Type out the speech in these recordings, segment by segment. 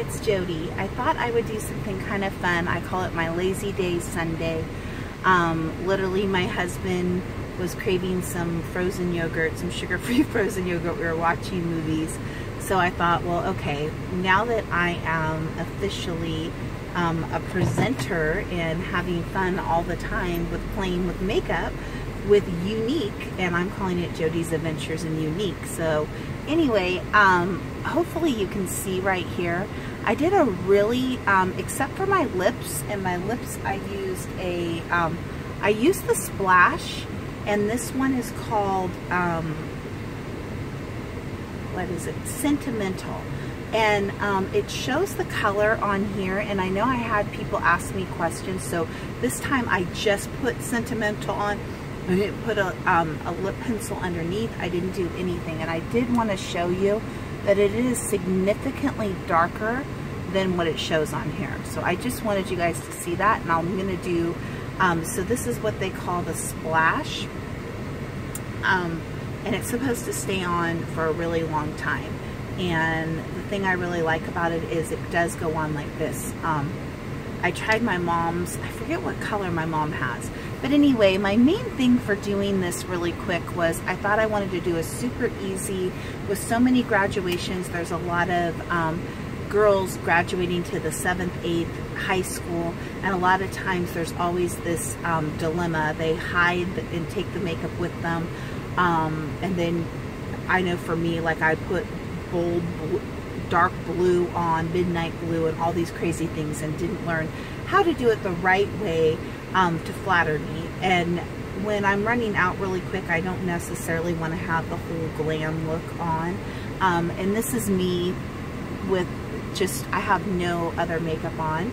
it's Jodi. I thought I would do something kind of fun. I call it my lazy day Sunday. Literally my husband was craving some frozen yogurt, some sugar-free frozen yogurt. We were watching movies. So I thought, well, okay, now that I am officially a presenter and having fun all the time with playing with makeup with Younique, and I'm calling it Jodi's Adventures in Younique. So anyway, hopefully you can see right here, I did a really, except for my lips, and my lips I used a, I used the Splash, and this one is called, what is it, Sentimental. And it shows the color on here, and I know I had people ask me questions, so this time I just put Sentimental on. I didn't put a lip pencil underneath. I didn't do anything, and I did want to show you that it is significantly darker than what it shows on here. So I just wanted you guys to see that, and I'm going to do, so this is what they call the Splash, and it's supposed to stay on for a really long time. And the thing I really like about it is it does go on like this. I tried my mom's, I forget what color my mom has. But anyway, my main thing for doing this really quick was I thought I wanted to do a super easy, with so many graduations, there's a lot of girls graduating to the 7th, 8th high school, and a lot of times there's always this dilemma. They hide and take the makeup with them, and then I know for me, like I put bold blue, dark blue on, midnight blue, and all these crazy things, and didn't learn how to do it the right way to flatter me. And when I'm running out really quick, I don't necessarily want to have the whole glam look on. And this is me with just, I have no other makeup on,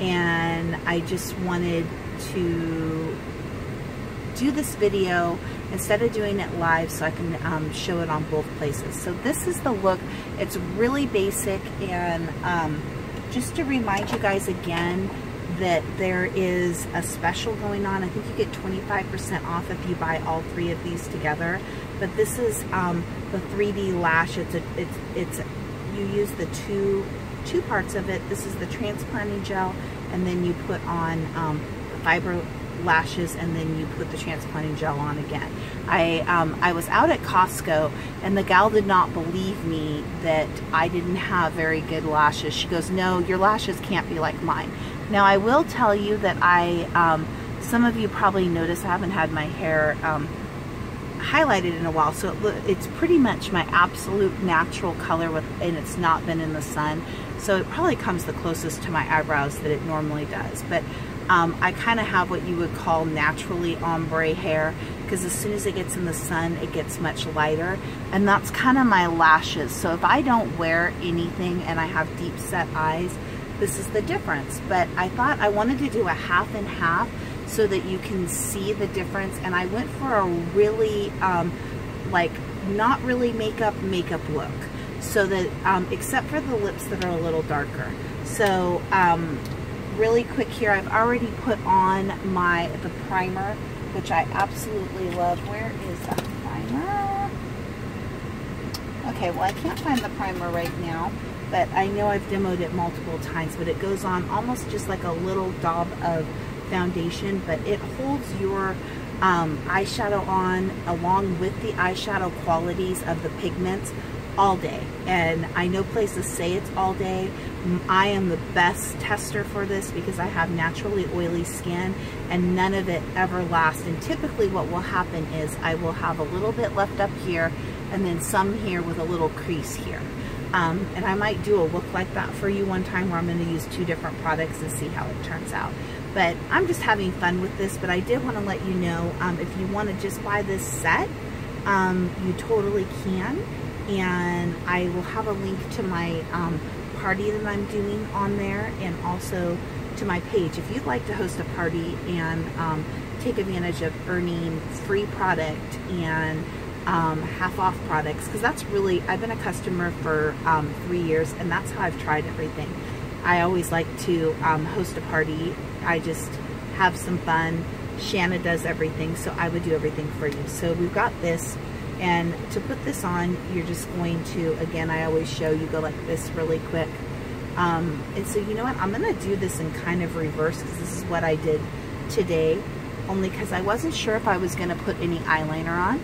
and I just wanted to do this video instead of doing it live so I can show it on both places. So this is the look. It's really basic, and just to remind you guys again that there is a special going on. I think you get 25% off if you buy all 3 of these together. But this is the 3D lash. You use the two parts of it. This is the transplanting gel, and then you put on the fiber lashes, and then you put the transplanting gel on again. I was out at Costco, and the gal did not believe me that I didn't have very good lashes. She goes, no, your lashes can't be like mine. Now I will tell you that some of you probably noticed I haven't had my hair highlighted in a while, so it's pretty much my absolute natural color, and it's not been in the sun, so it probably comes the closest to my eyebrows that it normally does. But I kind of have what you would call naturally ombre hair, because as soon as it gets in the sun, it gets much lighter, and that's kind of my lashes. So if I don't wear anything and I have deep set eyes, this is the difference. But I thought I wanted to do a half and half so that you can see the difference, and I went for a really like not really makeup look, so that except for the lips that are a little darker. So really quick here, I've already put on the primer, which I absolutely love. Where is that primer? Okay, well I can't find the primer right now, but I know I've demoed it multiple times, but it goes on almost just like a little daub of foundation, but it holds your eyeshadow on along with the eyeshadow qualities of the pigments all day. And I know places say it's all day. I am the best tester for this because I have naturally oily skin, and none of it ever lasts. And typically what will happen is I will have a little bit left up here, and then some here with a little crease here. And I might do a look like that for you one time where I'm going to use 2 different products and see how it turns out. But I'm just having fun with this, but I did want to let you know, if you want to just buy this set, you totally can. And I will have a link to my party that I'm doing on there, and also to my page. If you'd like to host a party and take advantage of earning free product and half off products, because that's really, I've been a customer for 3 years, and that's how I've tried everything. I always like to host a party. I just have some fun. Shanna does everything, so I would do everything for you. So we've got this, and to put this on, you're just going to, again, I always show you, go like this really quick, And so you know what, I'm gonna do this in kind of reverse, because this is what I did today, only because I wasn't sure if I was gonna put any eyeliner on,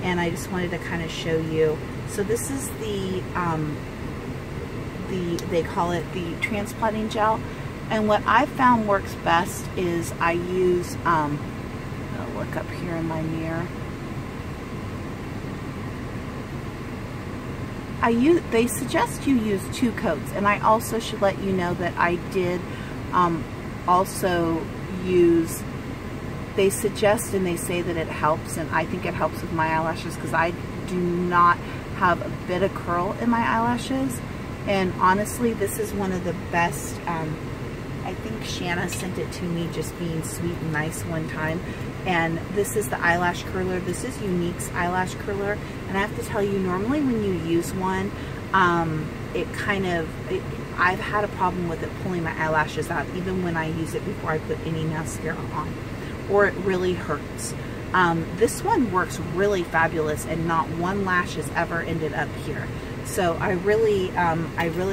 and I just wanted to kind of show you. So this is the they call it the transplanting gel, and what I found works best is I use I'll look up here in my mirror. They suggest you use 2 coats, and I also should let you know that I did also use, they suggest and they say that it helps, and I think it helps with my eyelashes because I do not have a bit of curl in my eyelashes. And honestly, this is one of the best. I think Shanna sent it to me just being sweet and nice one time. And this is the eyelash curler. This is Younique's eyelash curler. And I have to tell you, normally when you use one, I've had a problem with it pulling my eyelashes out, even when I use it before I put any mascara on, or it really hurts. This one works really fabulous, and not one lash has ever ended up here. So I really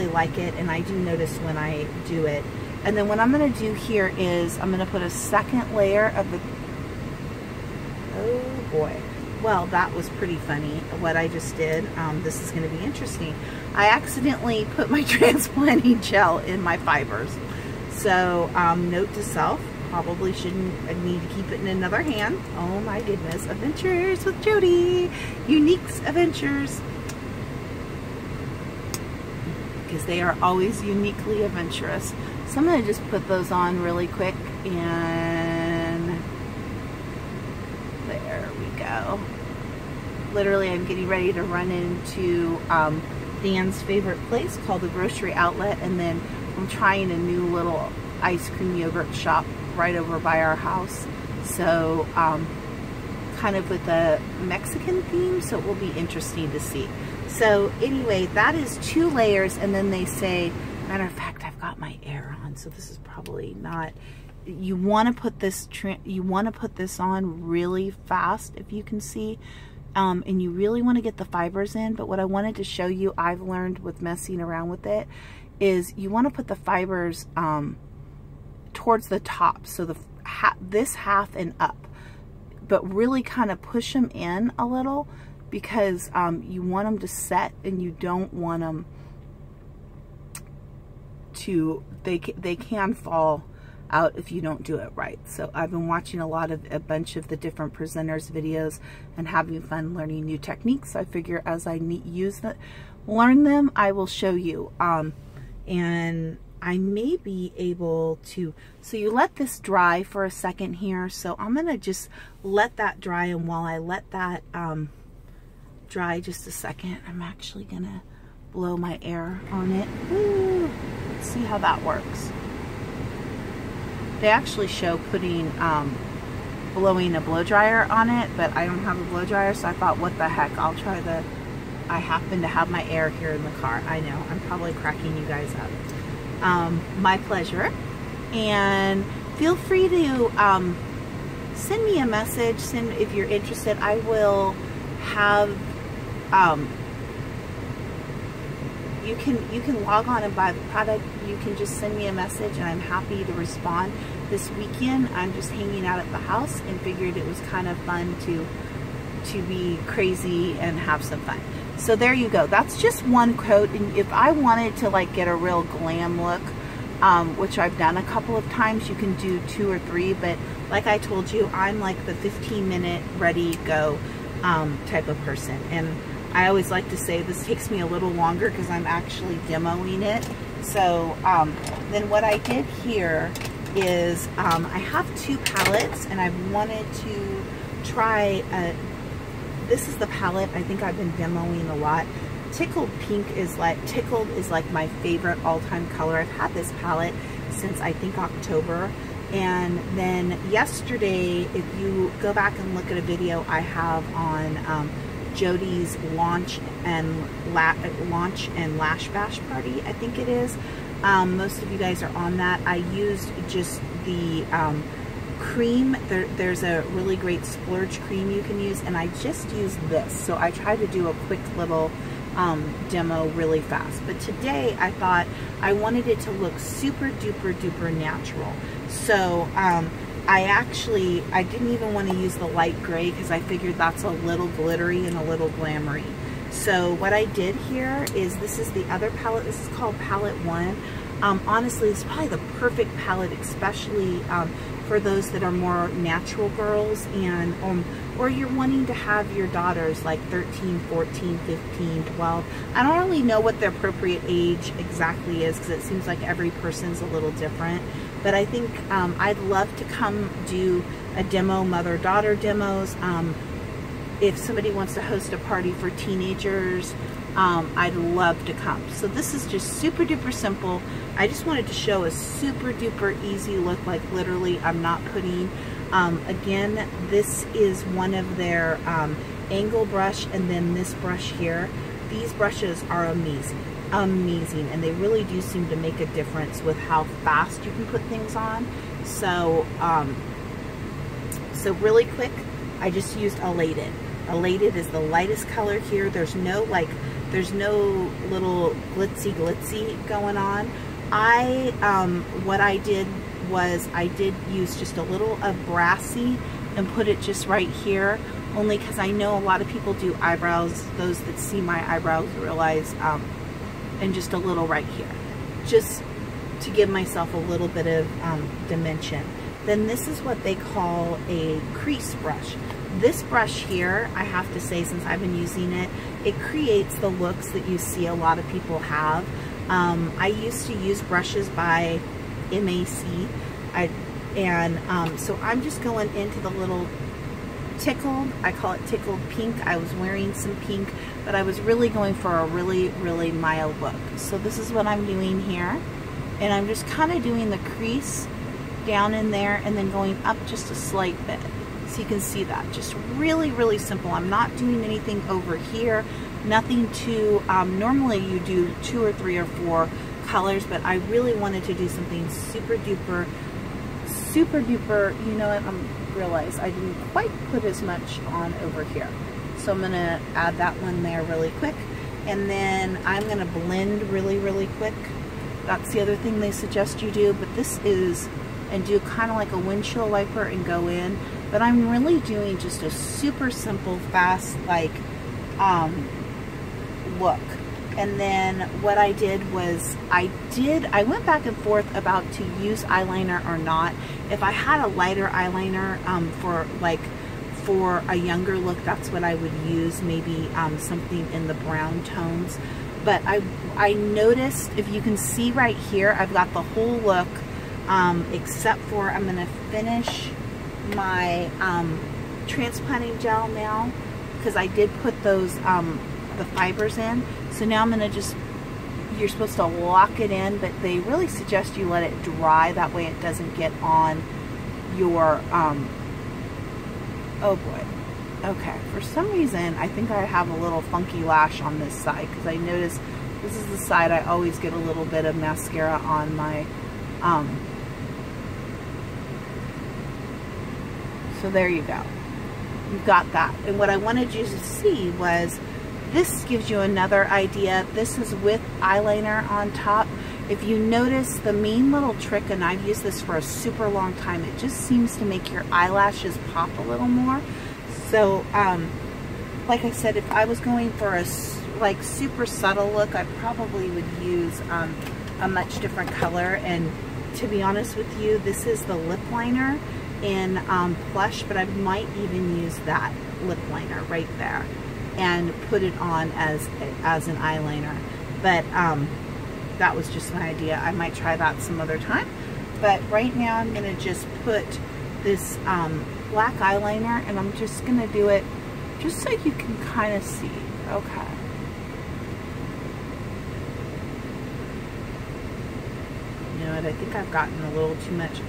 like it, and I do notice when I do it. And then what I'm going to do here is I'm going to put a second layer of the, oh boy, well, that was pretty funny what I just did. This is going to be interesting. I accidentally put my transplanting gel in my fibers. So note to self, probably shouldn't need to keep it in another hand. Oh my goodness, Adventures with Jodi, Younique's Adventures. Because they are always uniquely adventurous. So I'm going to just put those on really quick, and there we go. Literally, I'm getting ready to run into Dan's favorite place called the Grocery Outlet, and then I'm trying a new little ice cream yogurt shop right over by our house. So kind of with a Mexican theme, so it will be interesting to see. So anyway, that is 2 layers, and then they say, matter of fact, I've got my air on, so this is probably not. You want to put this on really fast, if you can see, and you really want to get the fibers in. But what I wanted to show you, I've learned with messing around with it, is you want to put the fibers towards the top, so this half and up, but really kind of push them in a little, because you want them to set, and you don't want them to, they can fall out if you don't do it right. So I've been watching a bunch of the different presenters videos and having fun learning new techniques. So I figure as I learn them, I will show you. And I may be able to, so you let this dry for a second here. So I'm gonna just let that dry, and while I let that dry just a second, I'm actually gonna blow my air on it. Woo. Let's see how that works. They actually show putting blowing a blow dryer on it, but I don't have a blow dryer, so I thought, what the heck, I'll try I happen to have my air here in the car. I know, I'm probably cracking you guys up. My pleasure. And feel free to send me a message, if you're interested. I will have you can log on and buy the product. You can just send me a message, and I'm happy to respond. This weekend I'm just hanging out at the house and figured it was kind of fun to be crazy and have some fun. So there you go. That's just 1 coat, and if I wanted to like get a real glam look, which I've done a couple of times, you can do 2 or 3, but like I told you, I'm like the 15-minute ready go type of person, and I always like to say this takes me a little longer because I'm actually demoing it. So then what I did here is I have 2 palettes, and I wanted to try this is the palette I think I've been demoing a lot. Tickled is like my favorite all-time color. I've had this palette since I think October. And then yesterday, if you go back and look at a video I have on Jodi's launch and lash bash party, I think it is. Most of you guys are on that. I used just the cream. There's a really great splurge cream you can use, and I just used this. So I tried to do a quick little demo really fast. But today I thought I wanted it to look super duper natural. So I didn't even want to use the light gray because I figured that's a little glittery and a little glamoury. So what I did here is, this is the other palette. This is called palette 1. Honestly, it's probably the perfect palette, especially for those that are more natural girls, and or you're wanting to have your daughters like 13, 14, 15, 12. I don't really know what the appropriate age exactly is because it seems like every person's a little different. But I think I'd love to come do a demo, mother-daughter demos. If somebody wants to host a party for teenagers, I'd love to come. So this is just super duper simple. I just wanted to show a super duper easy look, like literally I'm not putting, again, this is one of their angle brush, and then this brush here. These brushes are amazing, and they really do seem to make a difference with how fast you can put things on. So, so really quick, I just used Elated. Elated is the lightest color here. There's no little glitzy going on. What I did was I did use just a little of Brassy and put it just right here, only because I know a lot of people do eyebrows. Those that see my eyebrows realize, and just a little right here, just to give myself a little bit of dimension. Then this is what they call a crease brush. This brush here, I have to say, since I've been using it, it creates the looks that you see a lot of people have. I used to use brushes by MAC, so I'm just going into the little tickled, I call it tickled pink. I was wearing some pink, but I was really going for a really mild look. So this is what I'm doing here, and I'm just kind of doing the crease down in there and then going up just a slight bit. So you can see that, just really simple. I'm not doing anything over here, nothing too, normally you do 2 or 3 or 4 colors, but I really wanted to do something super duper, you know what, I realized I didn't quite put as much on over here. So I'm gonna add that one there really quick, and then I'm gonna blend really quick. That's the other thing they suggest you do, but this is, and do kind of like a windshield wiper and go in. But I'm really doing just a super simple, fast, like, look. And then what I did was, I went back and forth about to use eyeliner or not. If I had a lighter eyeliner for a younger look, that's what I would use, maybe something in the brown tones. But I noticed, if you can see right here, I've got the whole look, except for I'm going to finish my transplanting gel now, because I did put those the fibers in. So now I'm going to just, you're supposed to lock it in, but they really suggest you let it dry, that way it doesn't get on your oh boy, okay, for some reason I think I have a little funky lash on this side, because I noticed this is the side I always get a little bit of mascara on my so there you go. You've got that. And what I wanted you to see was, this gives you another idea. This is with eyeliner on top. If you notice, the main little trick, and I've used this for a super long time, it just seems to make your eyelashes pop a little more. So, like I said, if I was going for a like super subtle look, I probably would use a much different color. And to be honest with you, this is the lip liner in Plush, but I might even use that lip liner right there and put it on as an eyeliner. But that was just my idea. I might try that some other time. But right now I'm going to just put this black eyeliner, and I'm just going to do it just so you can kind of see. Okay. You know what, I think I've gotten a little too much.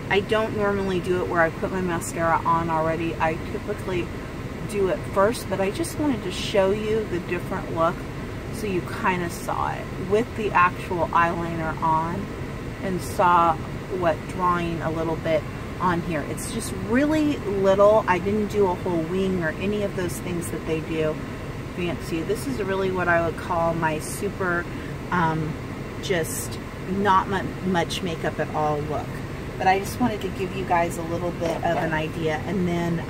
I don't normally do it where I put my mascara on already. I typically do it first, but I just wanted to show you the different look so you kind of saw it with the actual eyeliner on, and saw what drawing a little bit on here. It's just really little. I didn't do a whole wing or any of those things that they do. fancy. This is really what I would call my super, just not much makeup at all look. But I just wanted to give you guys a little bit of an idea. And then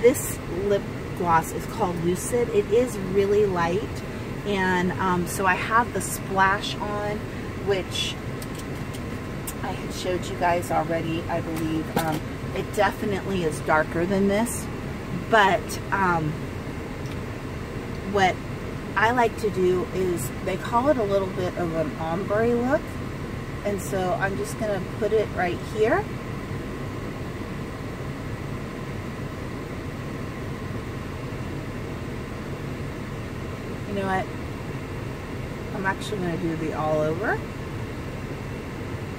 this lip gloss is called Lucid. It is really light. And so I have the splash on, which I had showed you guys already, I believe. It definitely is darker than this. But what I like to do is, they call it a little bit of an ombre look. And so I'm just going to put it right here. You know what? I'm actually going to do the all over.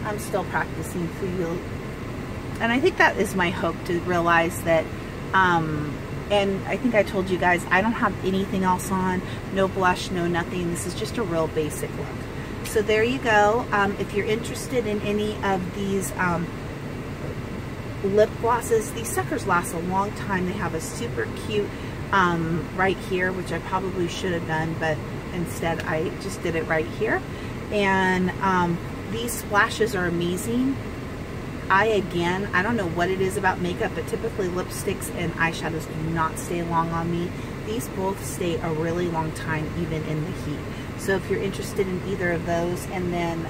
I'm still practicing for you. And I think that is my hope, to realize that, and I think I told you guys, I don't have anything else on. No blush, no nothing. This is just a real basic look. So there you go. If you're interested in any of these lip glosses, these suckers last a long time. They have a super cute right here, which I probably should have done, but instead I just did it right here. And these splashes are amazing. I don't know what it is about makeup, but typically lipsticks and eyeshadows do not stay long on me. These both stay a really long time, even in the heat. So if you're interested in either of those, and then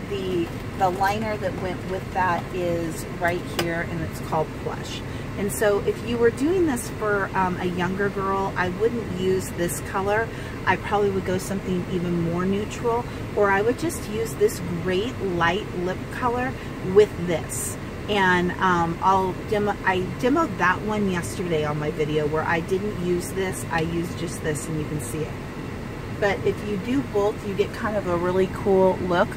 the liner that went with that is right here, and it's called Plush. And so if you were doing this for a younger girl, I wouldn't use this color. I probably would go something even more neutral, or I would just use this great light lip color with this. And I demoed that one yesterday on my video, where I didn't use this, I used just this, and you can see it. But if you do both, you get kind of a really cool look.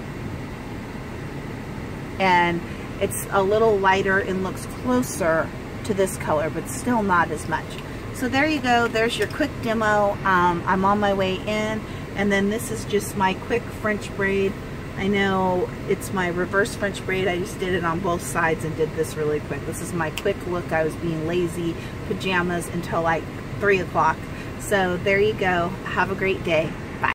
And it's a little lighter and looks closer to this color, but still not as much. So there you go. There's your quick demo. I'm on my way in. And then this is just my quick French braid. I know it's my reverse French braid. I just did it on both sides and did this really quick. This is my quick look. I was being lazy, pajamas until like 3 o'clock. So there you go. Have a great day.